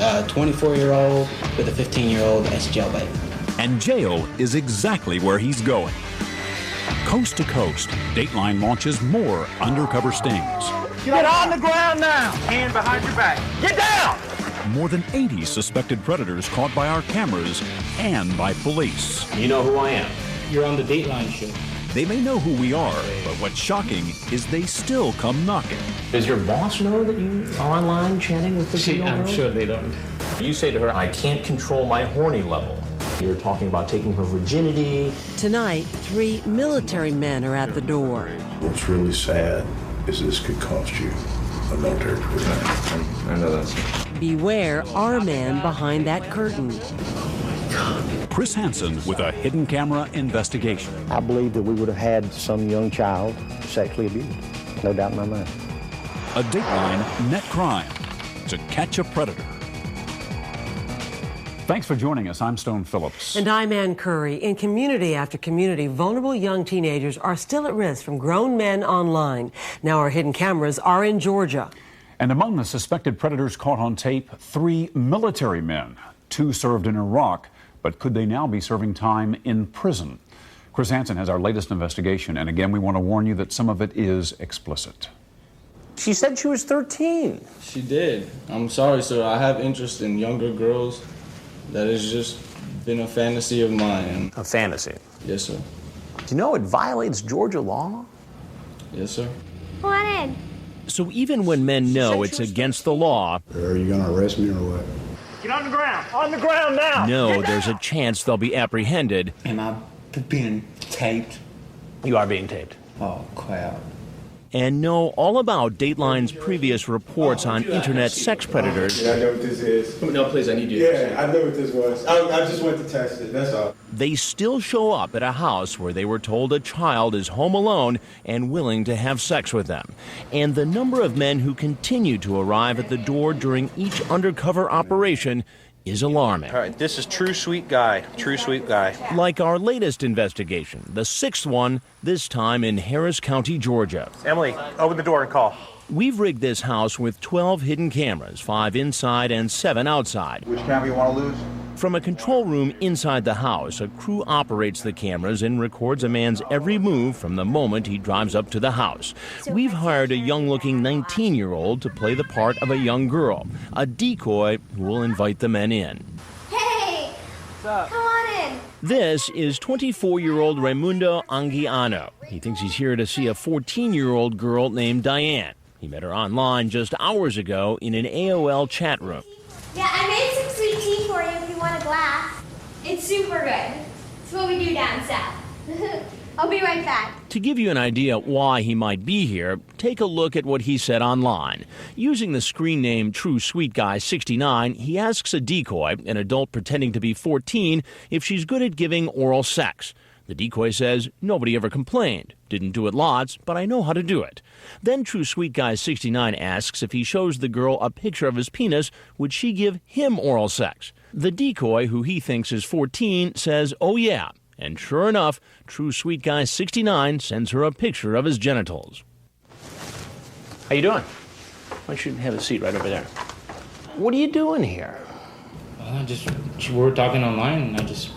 a 24-year-old with a 15-year-old as jailbait. And jail is exactly where he's going. Coast to coast, Dateline launches more undercover stings. Get on the ground now! Hand behind your back. Get down! More than 80 suspected predators caught by our cameras and by police. You know who I am. You're on the Dateline show. They may know who we are, but what's shocking is they still come knocking. Does your boss know that you are online chatting with the girl? I'm sure they don't. You say to her, I can't control my horny level. You're talking about taking her virginity. Tonight, 3 military men are at the door. What's really sad is this could cost you a military career. I know that's... Beware our man behind that curtain. Chris Hansen with a hidden camera investigation. I believe that we would have had some young child sexually abused. No doubt in my mind. A Dateline net crime to catch a predator. Thanks for joining us. I'm Stone Phillips. And I'm Ann Curry. In community after community, vulnerable young teenagers are still at risk from grown men online. Now our hidden cameras are in Georgia. And among the suspected predators caught on tape, 3 military men. 2 served in Iraq, but could they now be serving time in prison? Chris Hansen has our latest investigation, and again, we want to warn you that some of it is explicit. She said she was 13. She did. I'm sorry, sir. I have interest in younger girls. That has just been a fantasy of mine. A fantasy? Yes, sir. Do you know it violates Georgia law? Yes, sir. Come on in. So even when men know it's against the law... Are you going to arrest me or what? Get on the ground! On the ground now! No, there's a chance they'll be apprehended. Am I being taped? You are being taped. Oh, crap. And know all about Dateline's previous reports on internet sex predators. Yeah, I know what this is. No, please, I need you. Yeah, I know what this was. I just went to test it, that's all. They still show up at a house where they were told a child is home alone and willing to have sex with them. And the number of men who continue to arrive at the door during each undercover operation is alarming. All right, this is True Sweet Guy. True Sweet Guy. Like our latest investigation, the 6th one, this time in Harris County, Georgia. Emily, open the door and call. We've rigged this house with 12 hidden cameras, 5 inside and 7 outside. Which camera you want to lose? From a control room inside the house, a crew operates the cameras and records a man's every move from the moment he drives up to the house. We've hired a young-looking 19-year-old to play the part of a young girl, a decoy who will invite the men in. Hey! What's up? Come on in. This is 24-year-old Raimundo Anguiano. He thinks he's here to see a 14-year-old girl named Diane. He met her online just hours ago in an AOL chat room. Yeah, I made some sweet tea for you if you want a glass. It's super good. It's what we do down south. I'll be right back. To give you an idea why he might be here, take a look at what he said online. Using the screen name True Sweet Guy 69, he asks a decoy, an adult pretending to be 14, if she's good at giving oral sex. The decoy says, nobody ever complained. Didn't do it lots, but I know how to do it. Then True Sweet Guy 69 asks if he shows the girl a picture of his penis, would she give him oral sex? The decoy, who he thinks is 14, says, oh yeah. And sure enough, True Sweet Guy 69 sends her a picture of his genitals. How you doing? Why don't you have a seat right over there? What are you doing here? We were talking online, and I just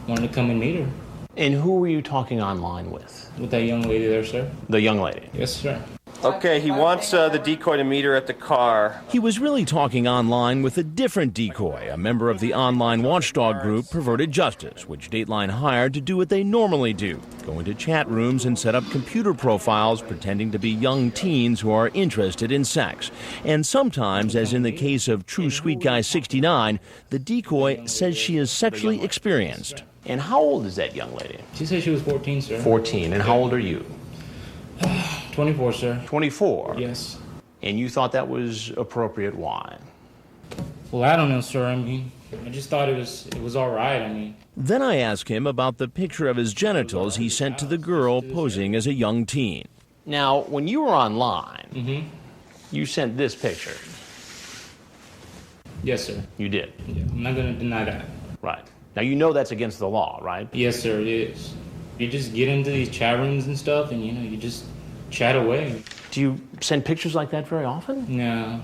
wanted to come and meet her. And who were you talking online with? With that young lady there, sir. The young lady? Yes, sir. Okay, he wants the decoy to meet her at the car. He was really talking online with a different decoy, a member of the online watchdog group Perverted Justice, which Dateline hired to do what they normally do, go into chat rooms and set up computer profiles pretending to be young teens who are interested in sex. And sometimes, as in the case of True Sweet Guy 69, the decoy says she is sexually experienced. And how old is that young lady? She said she was 14, sir. 14. And how old are you? 24, sir. 24? Yes. And you thought that was appropriate? Why? Well, I don't know, sir. I mean, I just thought it was all right. I mean. Then I asked him about the picture of his genitals he sent to the girl posing as a young teen. Now, when you were online, you sent this picture. Yes, sir. You did? Yeah, I'm not going to deny that. Right. Now, you know that's against the law, right? Yes, sir, it is. You just get into these chat rooms and stuff, and, you just chat away. Do you send pictures like that very often? No.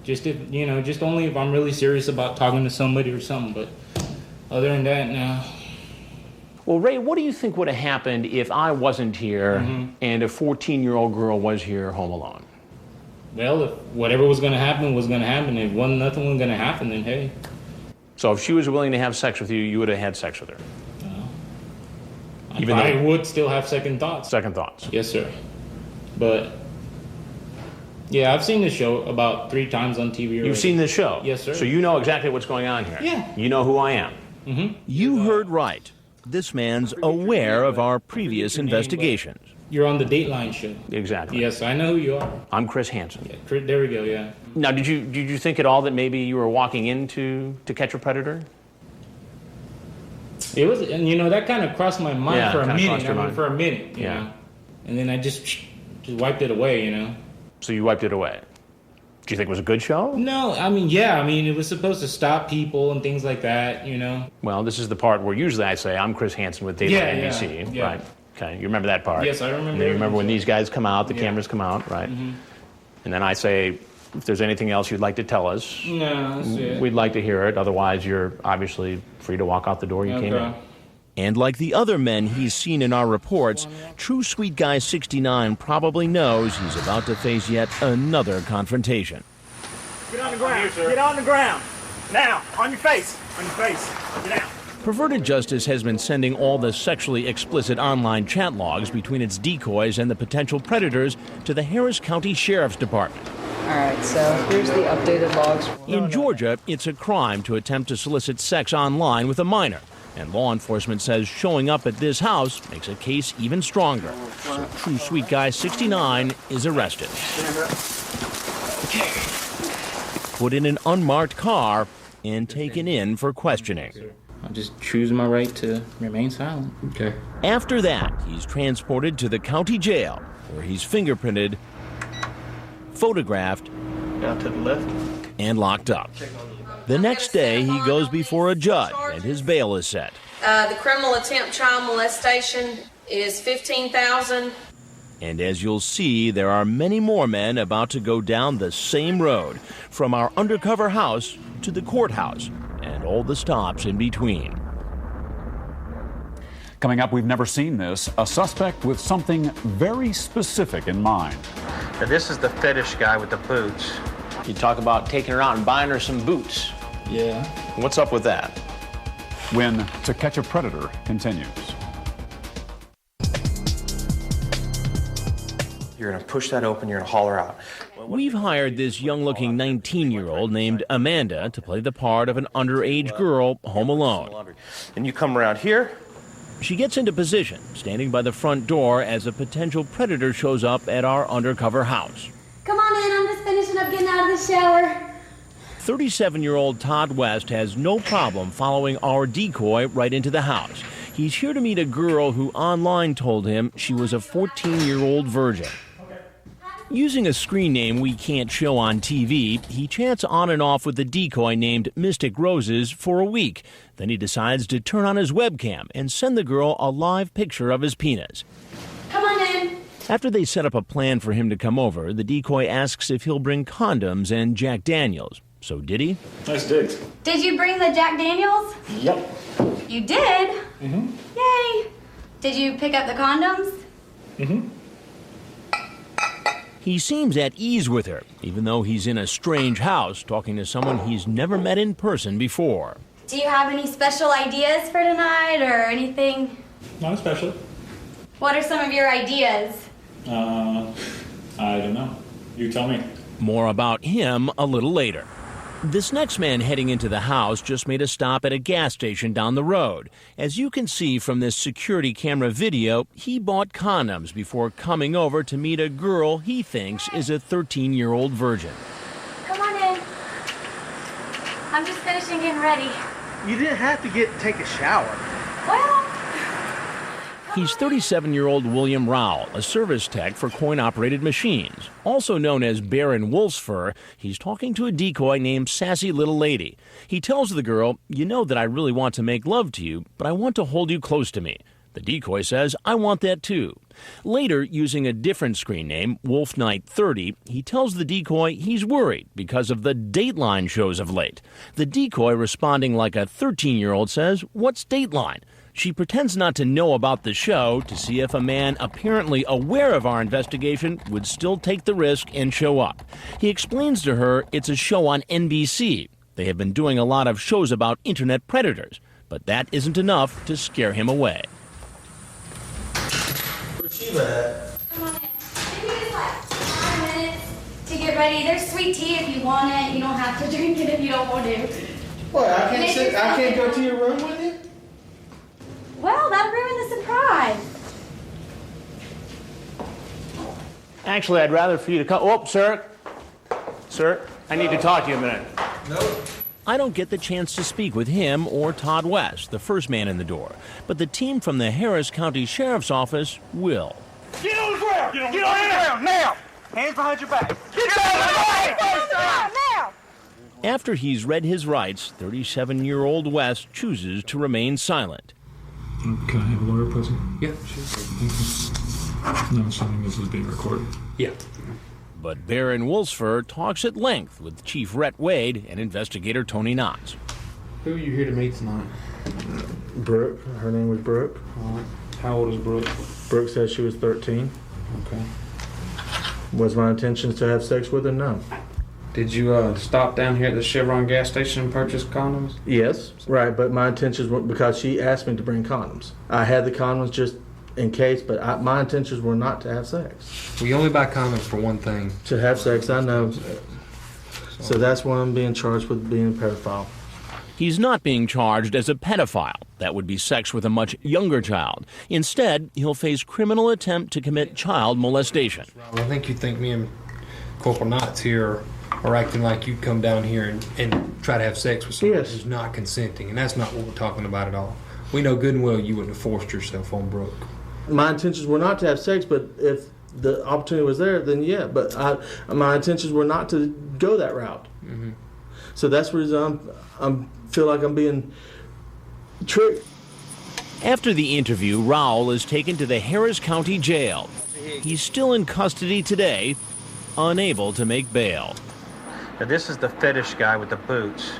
Just if, just only if I'm really serious about talking to somebody or something. But other than that, no. Well, Ray, what do you think would have happened if I wasn't here and a 14-year-old girl was here home alone? Well, if whatever was going to happen was going to happen. If nothing was going to happen, then hey. So if she was willing to have sex with you, you would have had sex with her? I would still have second thoughts. Second thoughts? Yes, sir. But, yeah, I've seen this show about 3 times on TV already. You've seen this show? Yes, sir. So you know exactly what's going on here? Yeah. You know who I am? You heard right. This man's aware of our previous investigations. You're on the Dateline show. Exactly. Yes, I know who you are. I'm Chris Hansen. Yeah, there we go, yeah. Now, did you think at all that maybe you were walking into To Catch a Predator? It was, and that kind of crossed my mind for a minute. For a minute, you know. And then I just wiped it away, So you wiped it away. Do you think it was a good show? No, it was supposed to stop people and things like that, Well, this is the part where usually I say, I'm Chris Hansen with Dateline NBC, yeah. right? Okay, you remember that part? Yes, I remember. And then you remember when these guys come out, the cameras come out, right? And then I say, if there's anything else you'd like to tell us, no, that's it. We'd like to hear it. Otherwise, you're obviously free to walk out the door you came in. And like the other men he's seen in our reports, True Sweet Guy 69 probably knows he's about to face yet another confrontation. Get on the ground. Get on the ground. Now, on your face. On your face. Get down. Perverted Justice has been sending all the sexually explicit online chat logs between its decoys and the potential predators to the Harris County Sheriff's Department. All right, so here's the updated logs. In Georgia, it's a crime to attempt to solicit sex online with a minor. And law enforcement says showing up at this house makes a case even stronger. So True Sweet Guy 69 is arrested. Put in an unmarked car and taken in for questioning. I just choose my right to remain silent. Okay. After that, he's transported to the county jail, where he's fingerprinted, photographed, Down to the left. and locked up. The next day, he goes before a judge, and his bail is set. The criminal attempt child molestation is $15,000. And as you'll see, there are many more men about to go down the same road, from our undercover house to the courthouse, and all the stops in between. Coming up, we've never seen this. A suspect with something very specific in mind. Now, this is the fetish guy with the boots. You talk about taking her out and buying her some boots. Yeah. What's up with that? When To Catch a Predator continues. You're going to push that open, you're going to haul her out. We've hired this young-looking 19-year-old named Amanda to play the part of an underage girl home alone. And you come around here. She gets into position, standing by the front door as a potential predator shows up at our undercover house. Come on in, I'm just finishing up getting out of the shower. 37-year-old Todd West has no problem following our decoy right into the house. He's here to meet a girl who online told him she was a 14-year-old virgin. Using a screen name we can't show on TV, he chats on and off with the decoy named Mystic Roses for a week. Then he decides to turn on his webcam and send the girl a live picture of his penis. Come on in. After they set up a plan for him to come over, the decoy asks if he'll bring condoms and Jack Daniels. So did he? Nice digs. Did you bring the Jack Daniels? Yep. You did? Mm-hmm. Yay. Did you pick up the condoms? Mm-hmm. He seems at ease with her, even though he's in a strange house talking to someone he's never met in person before. Do you have any special ideas for tonight or anything? Not special. What are some of your ideas? I don't know. You tell me. More about him a little later. This next man heading into the house just made a stop at a gas station down the road. As you can see from this security camera video, he bought condoms before coming over to meet a girl he thinks is a 13-year-old virgin. Come on in. I'm just finishing getting ready. You didn't have to take a shower. Well, He's 37-year-old William Rowell, a service tech for coin-operated machines. Also known as Baron Wolfsfur, he's talking to a decoy named Sassy Little Lady. He tells the girl, "You know that I really want to make love to you, but I want to hold you close to me. The decoy says, I want that too. Later, using a different screen name, Wolf Knight 30, he tells the decoy he's worried because of the Dateline shows of late. The decoy, responding like a 13-year-old, says, what's Dateline? She pretends not to know about the show to see if a man apparently aware of our investigation would still take the risk and show up. He explains to her it's a show on NBC. They have been doing a lot of shows about internet predators, but that isn't enough to scare him away. Come on in. Give me just like 5 minutes to get ready. There's sweet tea if you want it. You don't have to drink it if you don't want to. What? I can't go to your room with you? Well, that'll ruin the surprise. Actually, I'd rather for you to come. Oh, sir. Sir, I need to talk to you a minute. No. I don't get the chance to speak with him or Todd West, the first man in the door, but the team from the Harris County Sheriff's Office will. Get on the ground! Get on the ground now! Hands behind your back. Get on the ground now! After he's read his rights, 37-year-old West chooses to remain silent. Can I have a lawyer present? Yeah, sure. Thank you. No, assuming this is being recorded. Yeah. But Baron Wolfsford talks at length with Chief Rhett Wade and investigator Tony Knotts. Who are you here to meet tonight? Brooke. Her name was Brooke. All right. How old is Brooke? Brooke said she was 13. Okay. Was my intention to have sex with her? No. Did you stop down here at the Chevron gas station and purchase condoms? Yes. Right, but my intentions were because she asked me to bring condoms. I had the condoms just in case, but my intentions were not to have sex. We only buy condoms for one thing. To have sex, I know. So that's why I'm being charged with being a pedophile. He's not being charged as a pedophile. That would be sex with a much younger child. Instead, he'll face criminal attempt to commit child molestation. I think you think me and Corporal Knotts here are acting like you'd come down here and try to have sex with someone who's not consenting, and that's not what we're talking about at all. We know good and well you wouldn't have forced yourself on Brooke. My intentions were not to have sex, but if the opportunity was there, then yeah. But my intentions were not to go that route. Mm-hmm. So that's the reason I feel like I'm being tricked. After the interview, Raul is taken to the Harris County Jail. He's still in custody today, unable to make bail. Now this is the fetish guy with the boots.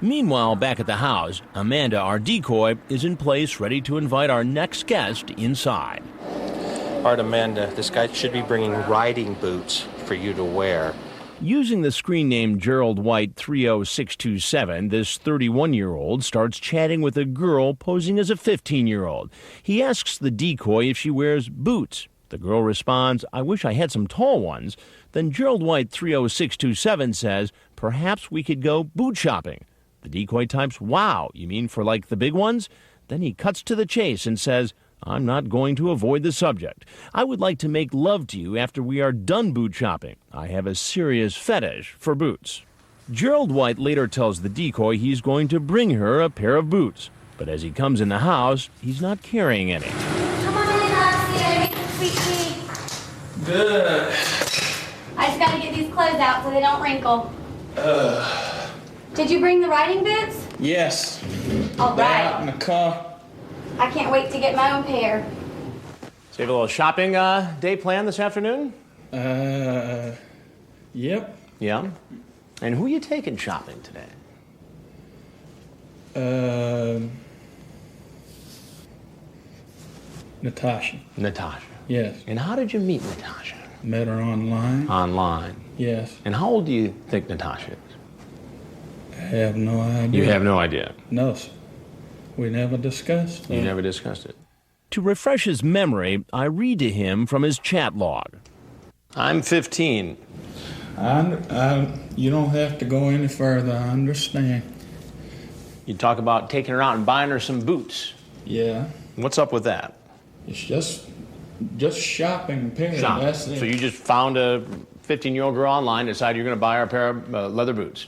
Meanwhile, back at the house, Amanda, our decoy, is in place ready to invite our next guest inside. All right, Amanda, this guy should be bringing riding boots for you to wear. Using the screen name Gerald White 30627, this 31-year-old starts chatting with a girl posing as a 15-year-old. He asks the decoy if she wears boots. The girl responds, I wish I had some tall ones. Then Gerald White 30627 says, perhaps we could go boot shopping. The decoy types, wow, you mean for like the big ones? Then he cuts to the chase and says, I'm not going to avoid the subject. I would like to make love to you after we are done boot shopping. I have a serious fetish for boots. Gerald White later tells the decoy he's going to bring her a pair of boots. But as he comes in the house, he's not carrying any. Come on in, Alexia. Make some sweet tea. Good. I just gotta get these clothes out so they don't wrinkle. Did you bring the riding boots? Yes. All They're right. out in the car. I can't wait to get my own pair. So you have a little shopping day planned this afternoon? Yep. Yeah? And who are you taking shopping today? Natasha. Natasha. Yes. And how did you meet Natasha? Met her online. Online. Yes. And how old do you think Natasha is? I have no idea. You have no idea? No, sir. We never discussed it. You never discussed it. To refresh his memory, I read to him from his chat log. I'm 15. You don't have to go any further. I understand. You talk about taking her out and buying her some boots. Yeah. What's up with that? It's just shopping, period. Shopping. That's it. So you just found a 15-year-old girl online, decided you're going to buy her a pair of leather boots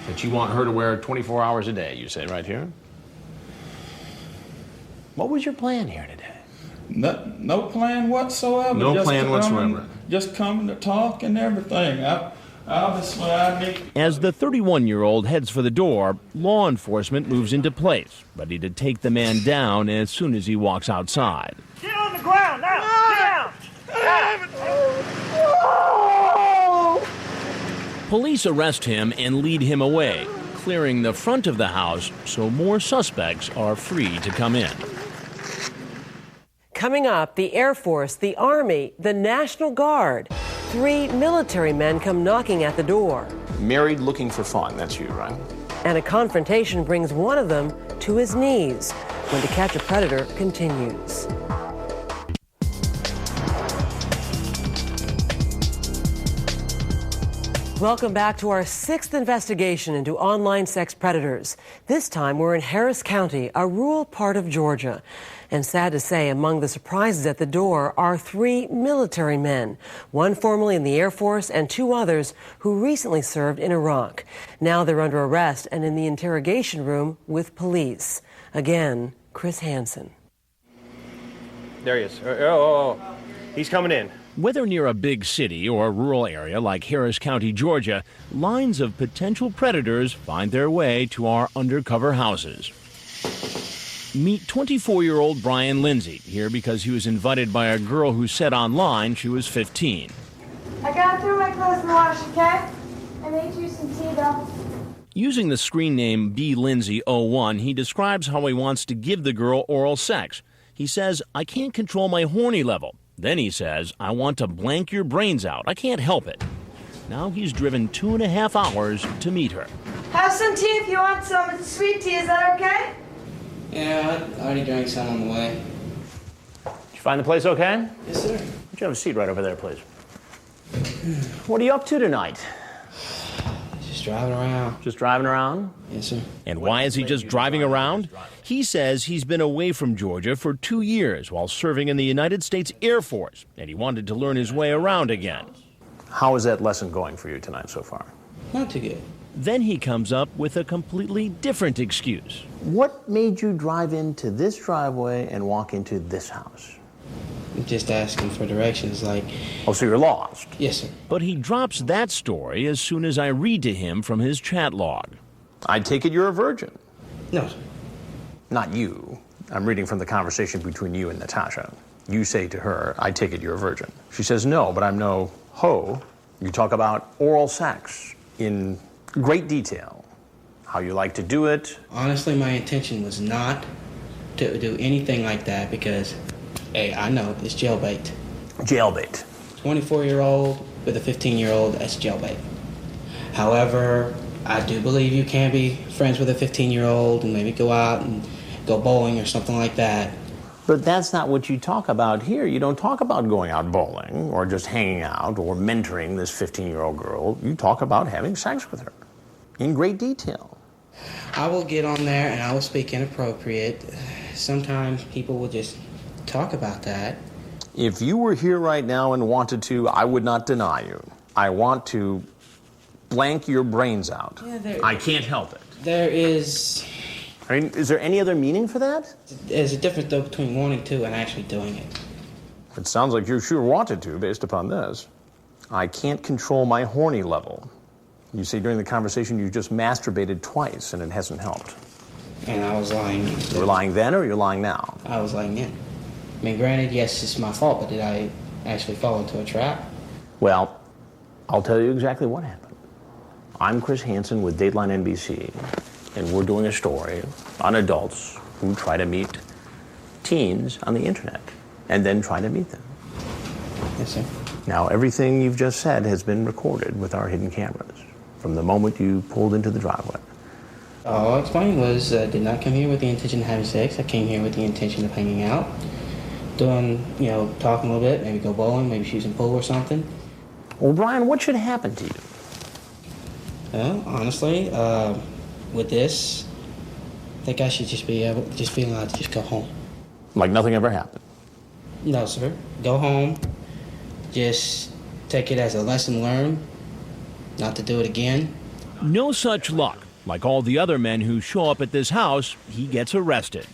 that you want her to wear 24 hours a day, you say right here? What was your plan here today? No plan whatsoever. No plan whatsoever. Just coming to talk and everything. As the 31-year-old heads for the door, law enforcement moves into place, ready to take the man down as soon as he walks outside. Get on the ground now! Get down! Police arrest him and lead him away, clearing the front of the house so more suspects are free to come in. Coming up, the Air Force, the Army, the National Guard. 3 military men come knocking at the door. Married looking for fun, that's you, right? And a confrontation brings one of them to his knees. When To Catch a Predator continues. Welcome back to our 6th investigation into online sex predators. This time we're in Harris County, a rural part of Georgia. And sad to say, among the surprises at the door are 3 military men, one formerly in the Air Force and 2 others who recently served in Iraq. Now they're under arrest and in the interrogation room with police. Again, Chris Hansen. There he is. Oh. He's coming in. Whether near a big city or a rural area like Harris County, Georgia, lines of potential predators find their way to our undercover houses. Meet 24-year-old Brian Lindsay, here because he was invited by a girl who said online she was 15. I gotta throw my clothes in the wash, okay? I made you some tea, though. Using the screen name BLindsay01, he describes how he wants to give the girl oral sex. He says, "I can't control my horny level." Then he says, "I want to blank your brains out. I can't help it." Now he's driven 2.5 hours to meet her. Have some tea if you want some. It's sweet tea. Is that okay? Yeah, I already drank some on the way. Did you find the place okay? Yes, sir. Would you have a seat right over there, please? What are you up to tonight? Just driving around. Just driving around? Yes, sir. And why is he just driving around? He says he's been away from Georgia for 2 years while serving in the United States Air Force, and he wanted to learn his way around again. How is that lesson going for you tonight so far? Not too good. Then he comes up with a completely different excuse. What made you drive into this driveway and walk into this house? Just asking for directions, like... Oh, so you're lost? Yes, sir. But he drops that story as soon as I read to him from his chat log. I take it you're a virgin. No, sir. Not you. I'm reading from the conversation between you and Natasha. You say to her, "I take it you're a virgin." She says, "No, but I'm no hoe." You talk about oral sex in great detail, how you like to do it. Honestly, my intention was not to do anything like that because, hey, I know it's jailbait. Jailbait. 24-year-old with a 15-year-old, that's jailbait. However, I do believe you can be friends with a 15-year-old and maybe go out and go bowling or something like that. But that's not what you talk about here. You don't talk about going out bowling or just hanging out or mentoring this 15-year-old girl. You talk about having sex with her in great detail. I will get on there and I will speak inappropriate. Sometimes people will just talk about that. If you were here right now and wanted to, I would not deny you. I want to blank your brains out. Yeah, I can't help it. There is... I mean, is there any other meaning for that? There's a difference, though, between wanting to and actually doing it. It sounds like you sure wanted to, based upon this. I can't control my horny level. You see, during the conversation, you just masturbated twice, and it hasn't helped. And I was lying. You were lying then, or you're lying now? I was lying then. I mean, granted, yes, it's my fault, but did I actually fall into a trap? Well, I'll tell you exactly what happened. I'm Chris Hansen with Dateline NBC, and we're doing a story on adults who try to meet teens on the internet and then try to meet them. Yes, sir. Now, everything you've just said has been recorded with our hidden cameras from the moment you pulled into the driveway. All I explained was I did not come here with the intention of having sex. I came here with the intention of hanging out, doing, talking a little bit, maybe go bowling, maybe shoot some pool or something. Well, Brian, what should happen to you? Well, honestly, with this, I think I should just be allowed to just go home. Like nothing ever happened? No, sir. Go home. Just take it as a lesson learned, not to do it again. No such luck. Like all the other men who show up at this house, he gets arrested.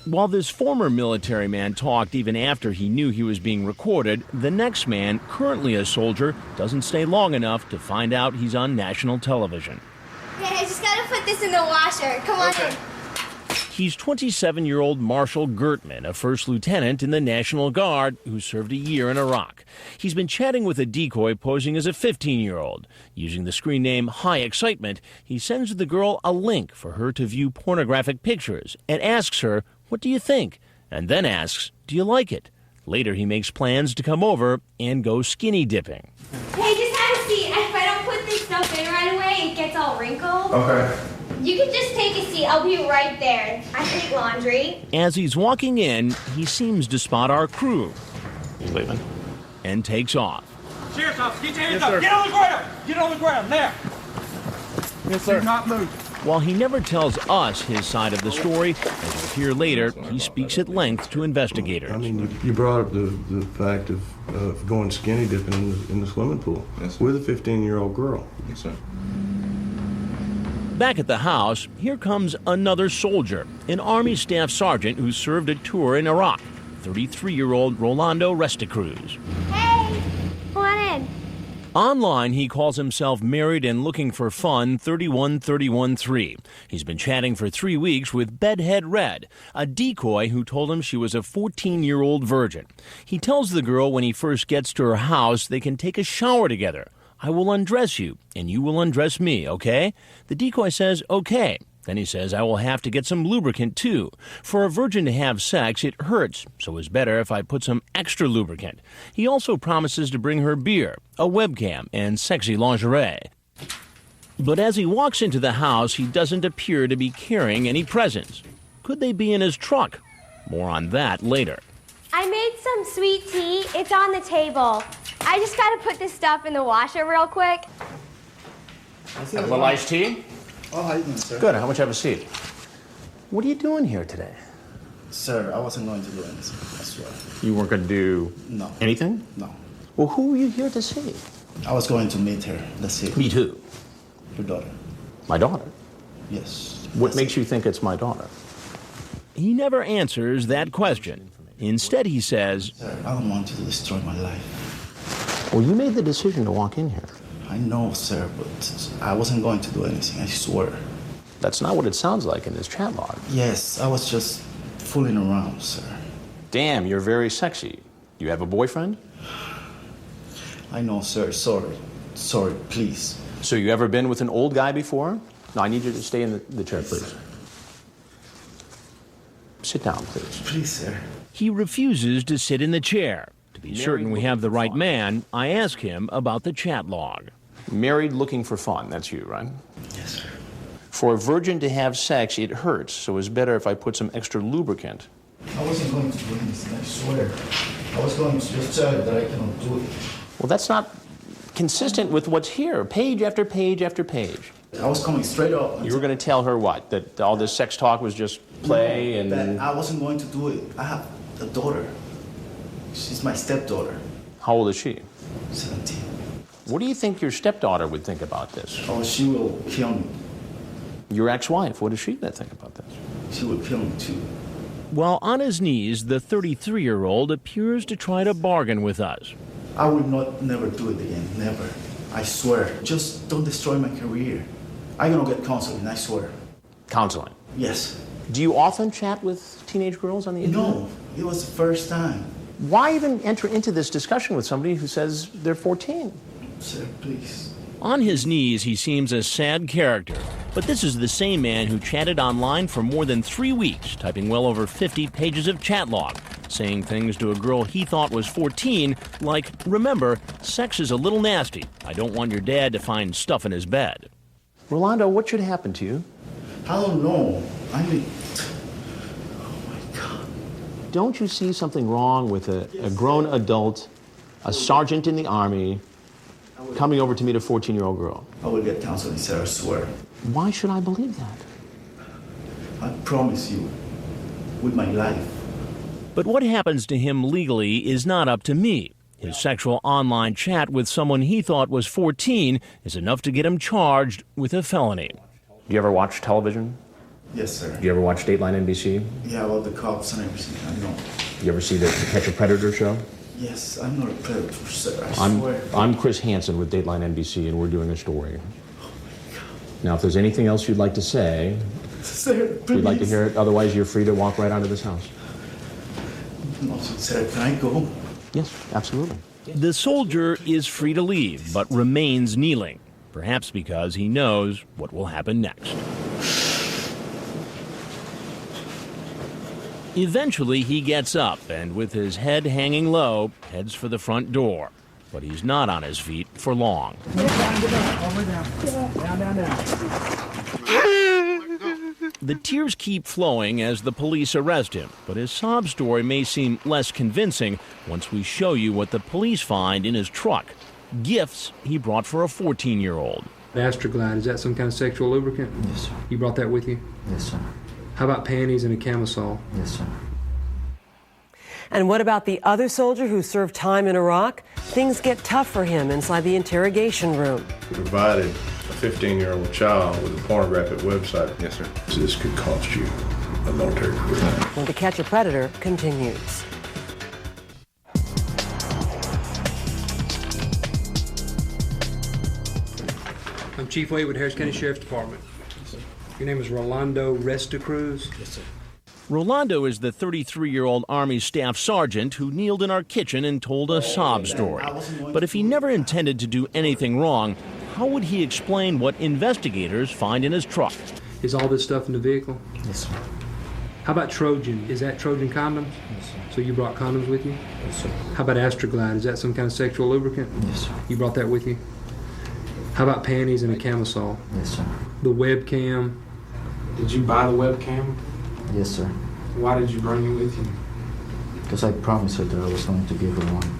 While this former military man talked even after he knew he was being recorded, the next man, currently a soldier, doesn't stay long enough to find out he's on national television. Okay, I just gotta put this in the washer. Come on in. He's 27-year-old Marshall Gertman, a first lieutenant in the National Guard who served a year in Iraq. He's been chatting with a decoy posing as a 15-year-old. Using the screen name High Excitement, he sends the girl a link for her to view pornographic pictures and asks her, "What do you think?" and then asks, "Do you like it?" Later, he makes plans to come over and go skinny dipping. Hey, just have a seat. If I don't put this stuff in right away, it gets all wrinkled. Okay. You can just take a seat. I'll be right there. I hate laundry. As he's walking in, he seems to spot our crew. He's leaving. And takes off. Cheers, officer. Get your hands up. Get on the ground. Get on the ground. There. Yes, sir. Do not move. While he never tells us his side of the story, as we'll hear later, he speaks at length to investigators. I mean, you brought up the fact of going skinny dipping in the swimming pool with a 15-year-old girl. Yes, sir. Back at the house, here comes another soldier, an Army Staff Sergeant who served a tour in Iraq, 33-year-old Rolando Restacruz. Hey, come on in. Online, he calls himself Married and Looking for Fun 31313. He's been chatting for 3 weeks with Bedhead Red, a decoy who told him she was a 14-year-old virgin. He tells the girl when he first gets to her house they can take a shower together. "I will undress you, and you will undress me, okay?" The decoy says, "Okay." Then he says, "I will have to get some lubricant, too. For a virgin to have sex, it hurts, so it's better if I put some extra lubricant." He also promises to bring her beer, a webcam, and sexy lingerie. But as he walks into the house, he doesn't appear to be carrying any presents. Could they be in his truck? More on that later. I made some sweet tea. It's on the table. I just gotta put this stuff in the washer real quick. Have a little iced tea? Oh, how you doing, sir? Good. How much have a seat? What are you doing here today? Sir, I wasn't going to do anything, I swear. You weren't going to do anything? No. Well, who were you here to see? I was going to meet her. Let's see. Meet who? Your daughter. My daughter? Yes. What makes you think it's my daughter? He never answers that question. Instead, he says, Sir, I don't want you to destroy my life. Well, you made the decision to walk in here. I know, sir, but I wasn't going to do anything, I swear. That's not what it sounds like in this chat log. Yes, I was just fooling around, sir. Damn, you're very sexy. You have a boyfriend? I know, sir. Sorry. Sorry, please. So you ever been with an old guy before? No, I need you to stay in the chair, please. Sit down, please. Please, sir. He refuses to sit in the chair. To be certain we have the right man, I ask him about the chat log. Married looking for fun, that's you, right? Yes, sir. For a virgin to have sex, it hurts, so it's better if I put some extra lubricant. I wasn't going to do anything, I swear. I was going to just tell you that I cannot do it. Well, that's not consistent with what's here, page after page after page. I was coming straight up. You were going to tell her what? That all this sex talk was just play and... That I wasn't going to do it. I have a daughter. She's my stepdaughter. How old is she? 17. What do you think your stepdaughter would think about this? Oh, she will kill me. Your ex-wife, what is she going to think about this? She will kill me, too. While on his knees, the 33-year-old appears to try to bargain with us. I will never do it again, never. I swear. Just don't destroy my career. I'm gonna get counseling, I swear. Counseling? Yes. Do you often chat with teenage girls on the internet? No, it was the first time. Why even enter into this discussion with somebody who says they're 14? Sir, please. On his knees, he seems a sad character. But this is the same man who chatted online for more than 3 weeks, typing well over 50 pages of chat log, saying things to a girl he thought was 14, like, "Remember, sex is a little nasty. I don't want your dad to find stuff in his bed." Rolando, what should happen to you? I don't know. I mean... Oh, my God. Don't you see something wrong with a grown adult, a sergeant in the Army, coming over to meet a 14-year-old girl? I will get counseling, sir, I swear. Why should I believe that? I promise you, with my life. But what happens to him legally is not up to me. His sexual online chat with someone he thought was 14 is enough to get him charged with a felony. You ever watch television? Yes, sir. You ever watch Dateline NBC? Yeah, about the cops and everything. I know. You ever see the Catch a Predator show? Yes, I'm not a predator, sir. I swear. I'm Chris Hansen with Dateline NBC, and we're doing a story. Oh my God. Now, if there's anything else you'd like to say, sir, please. We'd like to hear it. Otherwise, you're free to walk right out of this house. No, sir, can I go? Yes, absolutely. The soldier is free to leave, but remains kneeling, perhaps because he knows what will happen next. Eventually, he gets up and, with his head hanging low, heads for the front door. But he's not on his feet for long. Get down, down. The tears keep flowing as the police arrest him, but his sob story may seem less convincing once we show you what the police find in his truck. Gifts he brought for a 14-year-old. Astroglide, is that some kind of sexual lubricant? Yes, sir. You brought that with you? Yes, sir. How about panties and a camisole? Yes, sir. And what about the other soldier who served time in Iraq? Things get tough for him inside the interrogation room. We provided a 15-year-old child with a pornographic website. Yes, sir. This could cost you a military career. When To Catch a Predator continues. I'm Chief Wade with Harris County Sheriff's Department. Your name is Rolando Restacruz? Yes, sir. Rolando is the 33-year-old Army Staff Sergeant who kneeled in our kitchen and told a sob story. But if he never intended to do anything wrong, how would he explain what investigators find in his truck? Is all this stuff in the vehicle? Yes, sir. How about Trojan? Is that Trojan condoms? Yes, sir. So you brought condoms with you? Yes, sir. How about Astroglide? Is that some kind of sexual lubricant? Yes, sir. You brought that with you? How about panties and a camisole? Yes, sir. The webcam? Did you buy the webcam? Yes, sir. Why did you bring it with you? Because I promised her that I was going to give her one.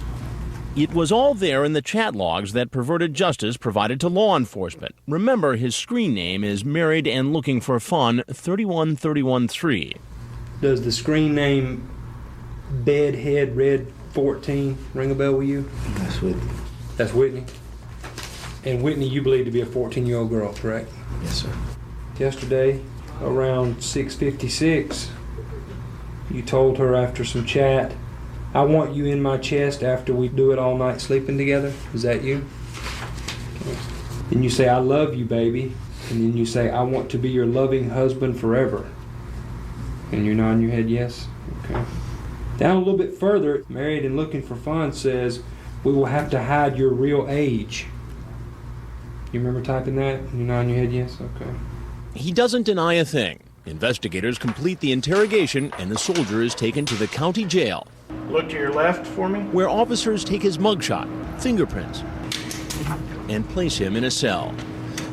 It was all there in the chat logs that Perverted Justice provided to law enforcement. Remember, his screen name is Married and Looking for Fun 31313. Does the screen name Bedhead Red 14 ring a bell with you? That's Whitney. That's Whitney? And Whitney you believe to be a 14-year-old girl, correct? Yes, sir. Yesterday, around 6:56, you told her after some chat, I want you in my chest after we do it all night sleeping together. Is that you? Okay. Then you say, I love you, baby. And then you say, I want to be your loving husband forever. And you're nodding your head yes? Okay. Down a little bit further, Married and Looking for Fun says, we will have to hide your real age. You remember typing that? You're nodding your head yes? Okay. He doesn't deny a thing. Investigators complete the interrogation and the soldier is taken to the county jail. Look to your left for me. Where officers take his mugshot, fingerprints, and place him in a cell.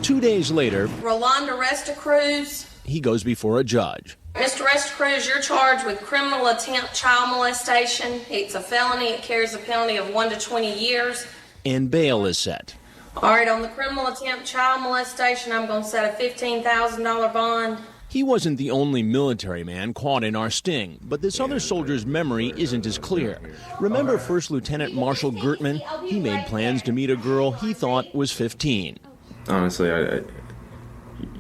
2 days later, Rolando Restacruz. He goes before a judge. Mr. Restacruz, you're charged with criminal attempt child molestation. It's a felony. It carries a penalty of 1 to 20 years. And bail is set. All right, on the criminal attempt child molestation, I'm going to set a $15,000 bond. He wasn't the only military man caught in our sting, but this other soldier's memory isn't as clear. Remember First Lieutenant Marshall Gertman? He made plans to meet a girl he thought was 15. Honestly, I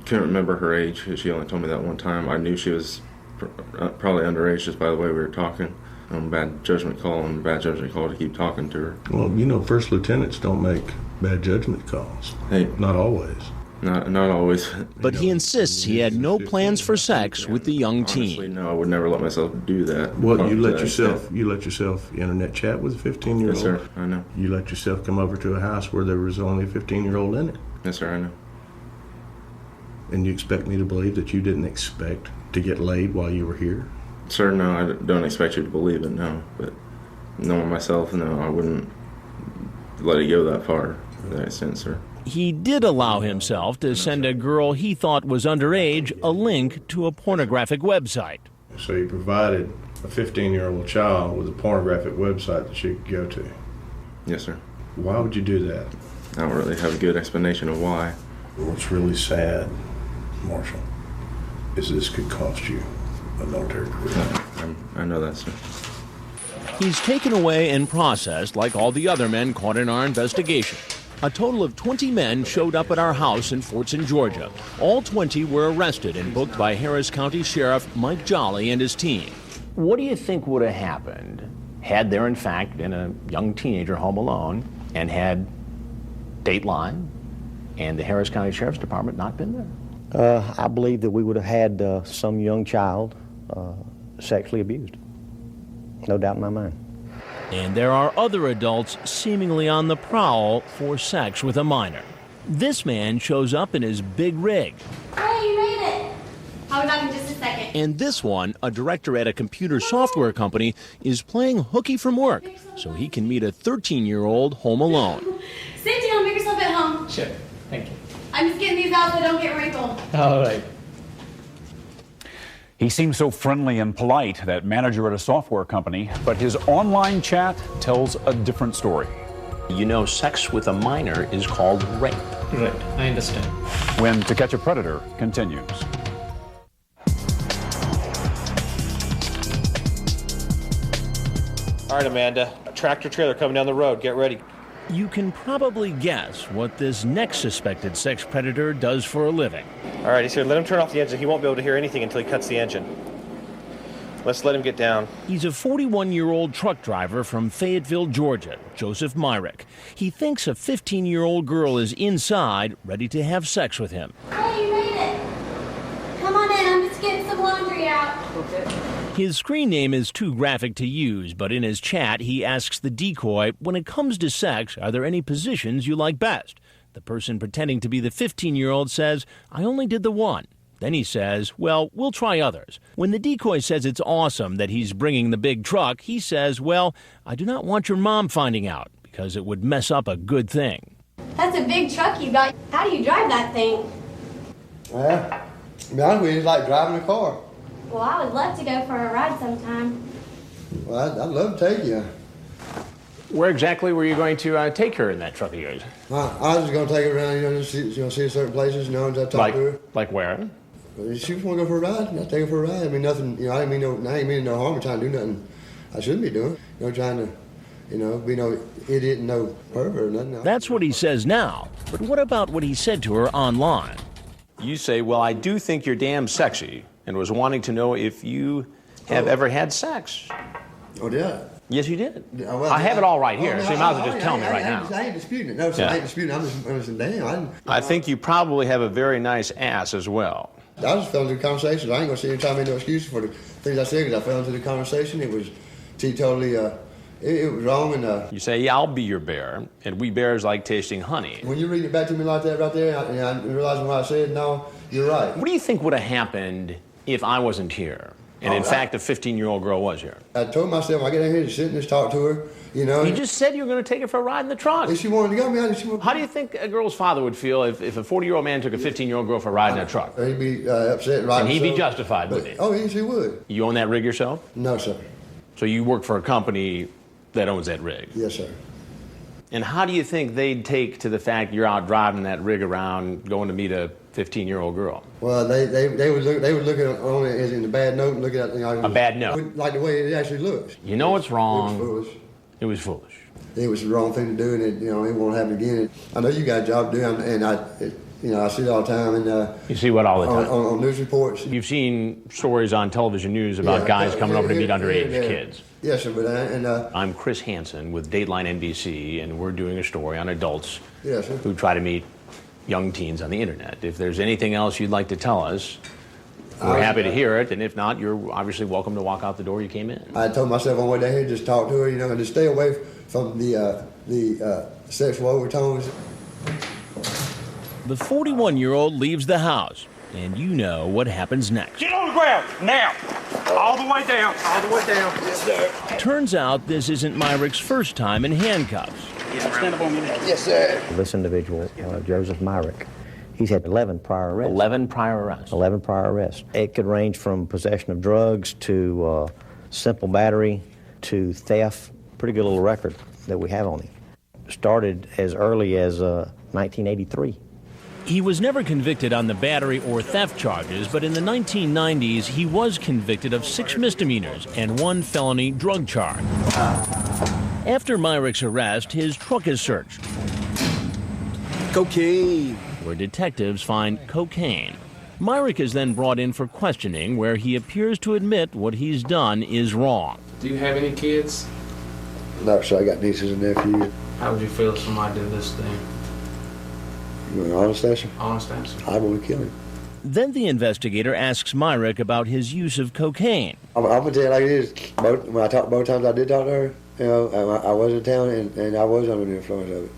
couldn't remember her age. She only told me that one time. I knew she was probably underage just by the way we were talking. Bad judgment call to keep talking to her. Well, you know, first lieutenants don't make bad judgment calls. Hey, not always. Not always. But he insists he had no plans for sex with the young teen. Honestly, no, I would never let myself do that. Well, you let yourself internet chat with a 15-year-old? Yes, sir, I know. You let yourself come over to a house where there was only a 15-year-old in it? Yes, sir, I know. And you expect me to believe that you didn't expect to get laid while you were here? Sir, no, I don't expect you to believe it, no. But knowing myself, no, I wouldn't let it go that far to that extent, sir. He did allow himself to send a girl he thought was underage a link to a pornographic website. So you provided a 15-year-old child with a pornographic website that she could go to? Yes, sir. Why would you do that? I don't really have a good explanation of why. What's really sad, Marshall, is this could cost you a military career. I know that, sir. He's taken away and processed like all the other men caught in our investigation. A total of 20 men showed up at our house in Fortson, Georgia. All 20 were arrested and booked by Harris County Sheriff Mike Jolly and his team. What do you think would have happened had there, in fact, been a young teenager home alone and had Dateline and the Harris County Sheriff's Department not been there? I believe that we would have had some young child sexually abused. No doubt in my mind. And there are other adults seemingly on the prowl for sex with a minor. This man shows up in his big rig. Hey, you made it. I'll be back in just a second. And this one, a director at a computer software company, is playing hooky from work so he can meet a 13-year-old home alone. Sit down, make yourself at home. Sure. Thank you. I'm just getting these out so they don't get wrinkled. All right. He seems so friendly and polite, that manager at a software company, but his online chat tells a different story. You know, sex with a minor is called rape. Right, I understand. When To Catch a Predator continues. All right, Amanda, a tractor trailer coming down the road. Get ready. You can probably guess what this next suspected sex predator does for a living. All right, he's here. Let him turn off the engine. He won't be able to hear anything until he cuts the engine. Let's let him get down. He's a 41-year-old truck driver from Fayetteville, Georgia, Joseph Myrick. He thinks a 15-year-old girl is inside, ready to have sex with him. Hey, you made it. Come on in. I'm just getting some laundry out. Okay. His screen name is too graphic to use, but in his chat, he asks the decoy, when it comes to sex, are there any positions you like best? The person pretending to be the 15-year-old says, I only did the one. Then he says, well, we'll try others. When the decoy says it's awesome that he's bringing the big truck, he says, well, I do not want your mom finding out, because it would mess up a good thing. That's a big truck you got. How do you drive that thing? Well, to be honest with you, it's like driving a car. Well, I would love to go for a ride sometime. Well, I'd love to take you. Where exactly were you going to take her in that truck of yours? I was just going to take her around, just see certain places, and I talk to her. Like where? If she want to go for a ride, I'll take her for a ride. I mean, nothing, I ain't mean no harm or trying to do nothing I shouldn't be doing. Trying to, be no idiot and no pervert or nothing. That's what he says now, but what about what he said to her online? You say, well, I do think you're damn sexy, and was wanting to know if you have ever had sex. Oh, did I? Yes, you did. Well, I have it all right here, no, so you might as well just tell me right now. I ain't disputing it. No, sir, I ain't disputing it. I'm just damn. I think you probably have a very nice ass as well. I just fell into the conversation. I ain't going to sit here and try to make no excuses for the things I said, because I fell into the conversation. It was totally, it was wrong. And you say, yeah, I'll be your bear, and we bears like tasting honey. When you read it back to me like that right there, and I realizing what I said, no, you're right. What do you think would have happened if I wasn't here? And in fact, a 15-year-old girl was here. I told myself, I get in here to sit and just talk to her, You just said you were going to take her for a ride in the truck. If she wanted to go, How do you think a girl's father would feel if a 40-year-old man took a 15-year-old girl for a ride in a truck? He'd be upset, right? And he'd be justified, wouldn't he? Oh, yes, he would. You own that rig yourself? No, sir. So you work for a company that owns that rig? Yes, sir. And how do you think they'd take to the fact you're out driving that rig around, going to meet a 15-year-old girl? Well, they would look at on it as in a bad note and look at it. A bad note? Like the way it actually looks. You know it's wrong. It was foolish. It was foolish. It was the wrong thing to do, and it won't happen again. I know you got a job to do, and I see it all the time. And you see what all the time? On news reports. You've seen stories on television news about guys coming over to meet underage kids. Yes, sir. But I'm Chris Hansen with Dateline NBC, and we're doing a story on adults yes, who try to meet young teens on the internet. If there's anything else you'd like to tell us, we're happy to hear it, and if not, you're obviously welcome to walk out the door you came in. I told myself on the way down here, just talk to her, and just stay away from the sexual overtones. The 41-year-old leaves the house, and you know what happens next. Get on the ground, now! All the way down, all the way down. Yes, sir. Turns out this isn't Myrick's first time in handcuffs. Stand up on me now. Yes, sir. This individual, Joseph Myrick, he's had 11 prior arrests. 11 prior arrests? 11 prior arrests. It could range from possession of drugs to simple battery to theft. Pretty good little record that we have on him. Started as early as 1983. He was never convicted on the battery or theft charges, but in the 1990s, he was convicted of 6 misdemeanors and 1 felony drug charge. After Myrick's arrest, his truck is searched. Cocaine. Where detectives find cocaine. Myrick is then brought in for questioning, where he appears to admit what he's done is wrong. Do you have any kids? No, sir. I got nieces and nephews. How would you feel if somebody did this thing? You want an honest answer? Honest answer. I would kill him. Then the investigator asks Myrick about his use of cocaine. I'm gonna tell you like it is. When I talked, both times I did talk to her, you know, I was in town and I was under the influence of it.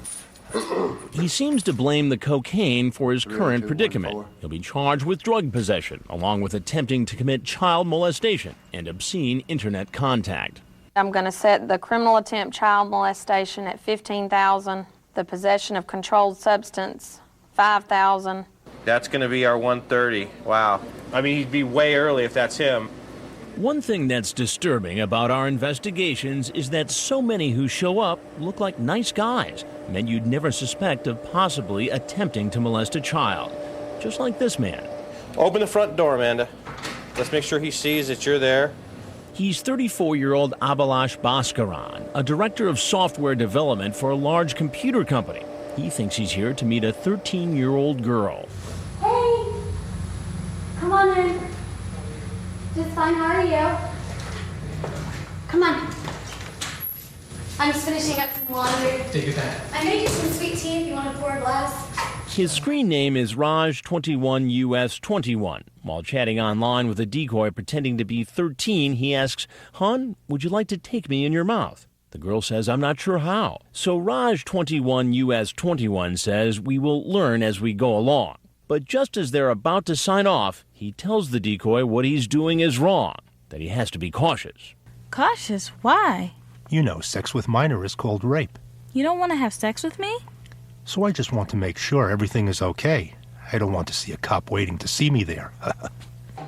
He seems to blame the cocaine for his current predicament. He'll be charged with drug possession, along with attempting to commit child molestation and obscene internet contact. I'm going to set the criminal attempt child molestation at $15,000, the possession of controlled substance, $5,000. That's going to be our 130. Wow. I mean, he'd be way early if that's him. One thing that's disturbing about our investigations is that so many who show up look like nice guys, men you'd never suspect of possibly attempting to molest a child. Just like this man. Open the front door, Amanda. Let's make sure he sees that you're there. He's 34-year-old Abhilash Bhaskaran, a director of software development for a large computer company. He thinks he's here to meet a 13-year-old girl. Hey, come on in. Just fine, how are you? Come on. I'm just finishing up some laundry. Take your time. I made you some sweet tea if you want to pour a glass. His screen name is Raj21US21. While chatting online with a decoy pretending to be 13, he asks, "Hon, would you like to take me in your mouth?" The girl says, "I'm not sure how." So Raj21US21 says, "We will learn as we go along." But just as they're about to sign off, he tells the decoy what he's doing is wrong, that he has to be cautious. Cautious? Why? You know, sex with minor is called rape. You don't want to have sex with me? So I just want to make sure everything is okay. I don't want to see a cop waiting to see me there.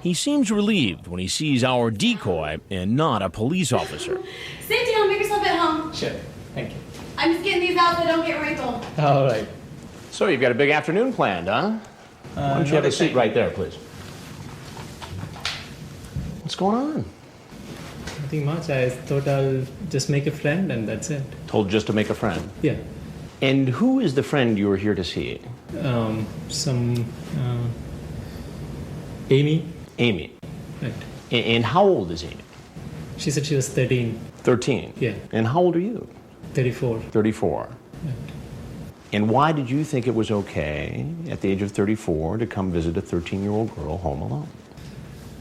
He seems relieved when he sees our decoy and not a police officer. Sit down, make yourself at home. Sure, thank you. I'm just getting these out so they don't get wrinkled. All right. So you've got a big afternoon planned, huh? Why don't you have a seat right there, please? What's going on? Nothing much. I thought I'll just make a friend and that's it. Told just to make a friend? Yeah. And who is the friend you were here to see? Amy. Amy. Right. And how old is Amy? She said she was 13. 13? Yeah. And how old are you? 34. 34. Right. And why did you think it was okay at the age of 34 to come visit a 13-year-old girl home alone?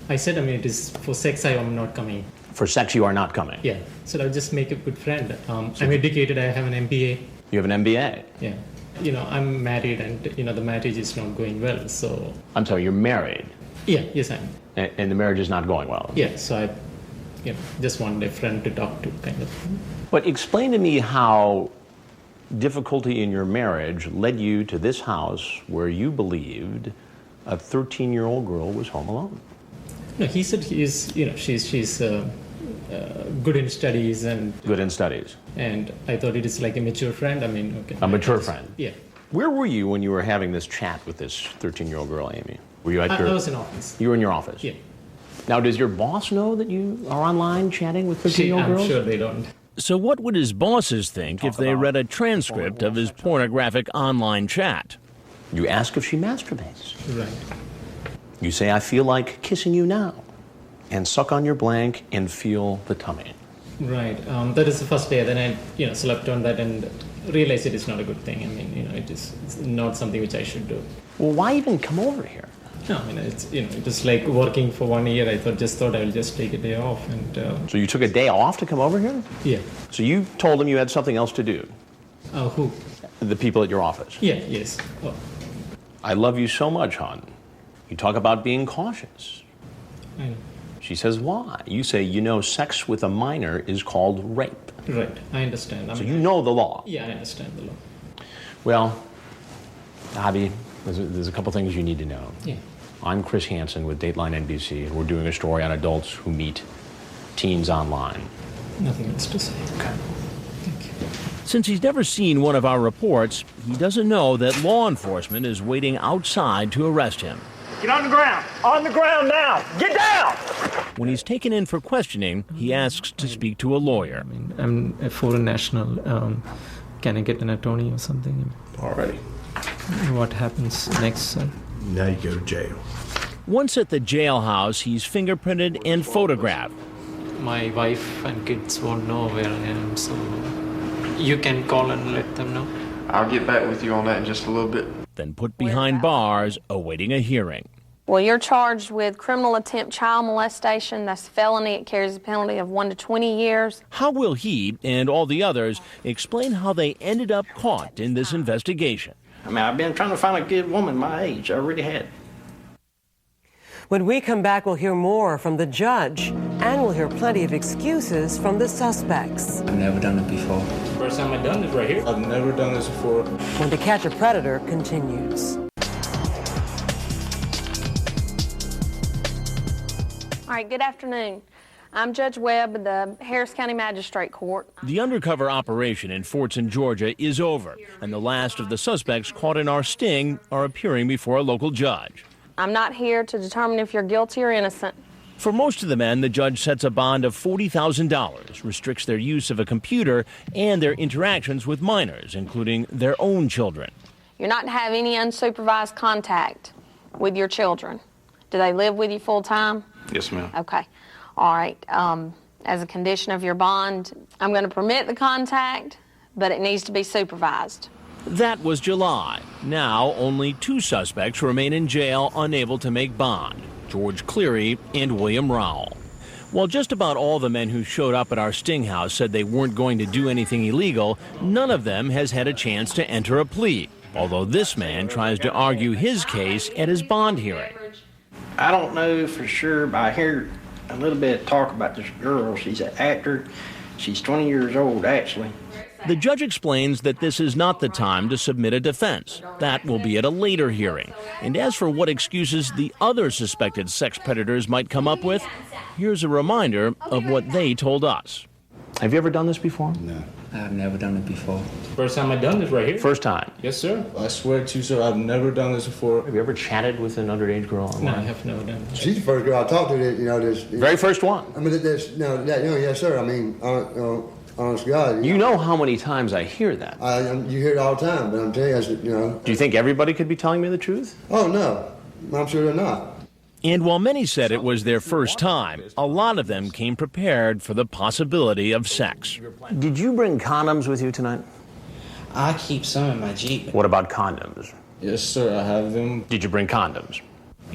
I said, it is for sex, I am not coming. For sex, you are not coming? Yeah. So I'll just make a good friend. I'm educated, I have an MBA. You have an MBA? Yeah. I'm married and, the marriage is not going well, so... I'm sorry, you're married? Yeah, yes, I am. And the marriage is not going well? Yeah, so I, just wanted a friend to talk to, kind of. But explain to me how difficulty in your marriage led you to this house where you believed a 13-year-old girl was home alone. No, he said she's good in studies and... Good in studies. And I thought it is like a mature friend. Okay. A mature friend? Yeah. Where were you when you were having this chat with this 13-year-old girl, Amy? Were you at I was in office. You were in your office? Yeah. Now, does your boss know that you are online chatting with 13-year-old girls? I'm sure they don't. So what would his bosses think if they read a transcript of his pornographic online chat? You ask if she masturbates. Right. You say, "I feel like kissing you now," and suck on your blank and feel the tummy. Right. That is the first day. Then I, slept on that and realized it is not a good thing. It's not something which I should do. Well, why even come over here? No, it's it was like working for 1 year. I thought I'll just take a day off and. So you took a day off to come over here? Yeah. So you told them you had something else to do? Who? The people at your office. Yeah. Yes. Oh. I love you so much, hon. You talk about being cautious. I know. She says, why? You say, sex with a minor is called rape. Right. I understand. So you know the law. Yeah, I understand the law. Well, Abby, there's a couple things you need to know. Yeah. I'm Chris Hansen with Dateline NBC, and we're doing a story on adults who meet teens online. Nothing else to say. Okay. Thank you. Since he's never seen one of our reports, he doesn't know that law enforcement is waiting outside to arrest him. Get on the ground! On the ground now! Get down! When he's taken in for questioning, he asks to speak to a lawyer. I'm a foreign national. Can I get an attorney or something? Alrighty. What happens next, sir? Now you go to jail. Once at the jailhouse, he's fingerprinted and photographed. My wife and kids won't know where I am, so you can call and let them know. I'll get back with you on that in just a little bit. Then put behind bars, awaiting a hearing. Well, you're charged with criminal attempt child molestation. That's a felony. It carries a penalty of 1 to 20 years. How will he and all the others explain how they ended up caught in this investigation? I mean, I've been trying to find a good woman my age. I really had. When we come back, we'll hear more from the judge, and we'll hear plenty of excuses from the suspects. I've never done it before. First time I've done this right here. I've never done this before. When To Catch a Predator continues. All right, good afternoon. I'm Judge Webb of the Harris County Magistrate Court. The undercover operation in Fortson, Georgia is over, and the last of the suspects caught in our sting are appearing before a local judge. I'm not here to determine if you're guilty or innocent. For most of the men, the judge sets a bond of $40,000, restricts their use of a computer and their interactions with minors, including their own children. You're not to have any unsupervised contact with your children. Do they live with you full time? Yes, ma'am. Okay. All right. As a condition of your bond, I'm going to permit the contact, but it needs to be supervised. That was July. Now, only 2 suspects remain in jail unable to make bond, George Cleary and William Rowell. While just about all the men who showed up at our sting house said they weren't going to do anything illegal, none of them has had a chance to enter a plea, although this man tries to argue his case at his bond hearing. I don't know for sure, but I hear a little bit of talk about this girl. She's an actor. She's 20 years old, actually. The judge explains that this is not the time to submit a defense. That will be at a later hearing. And as for what excuses the other suspected sex predators might come up with, here's a reminder of what they told us. Have you ever done this before? No. I've never done it before. First time I've done this right here. First time? Yes, sir. I swear to you, sir, I've never done this before. Have you ever chatted with an underage girl online? No, I have never done it. She's the first girl I talked to that, this. Very first one? I mean, yes, sir. I mean, honest God. You know how many times I hear that? You hear it all the time, but I'm telling you, Do you think everybody could be telling me the truth? Oh, no. I'm sure they're not. And while many said it was their first time, a lot of them came prepared for the possibility of sex. Did you bring condoms with you tonight? I keep some in my Jeep. What about condoms? Yes, sir, I have them. Did you bring condoms?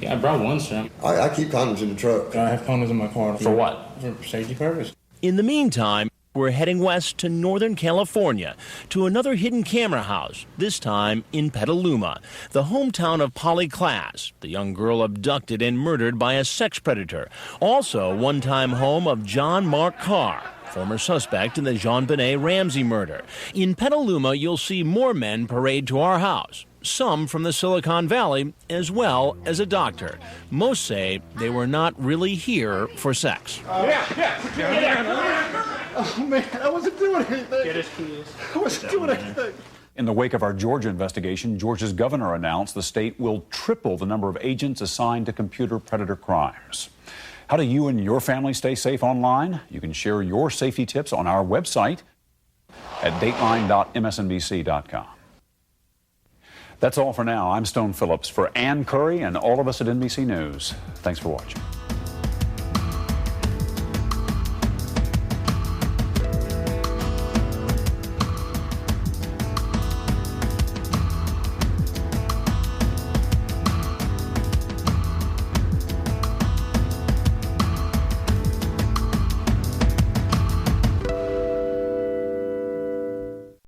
Yeah, I brought one, sir. I keep condoms in the truck. I have condoms in my car. For what? For safety purpose. In the meantime, we're heading west to Northern California to another hidden camera house, this time in Petaluma, the hometown of Polly Klaas, the young girl abducted and murdered by a sex predator. Also one-time home of John Mark Carr, former suspect in the JonBenet Ramsey murder. In Petaluma, you'll see more men parade to our house, some from the Silicon Valley, as well as a doctor. Most say they were not really here for sex. Oh, man, I wasn't doing anything. Get his keys. I wasn't doing anything. In the wake of our Georgia investigation, Georgia's governor announced the state will triple the number of agents assigned to computer predator crimes. How do you and your family stay safe online? You can share your safety tips on our website at dateline.msnbc.com. That's all for now. I'm Stone Phillips. For Ann Curry and all of us at NBC News, thanks for watching.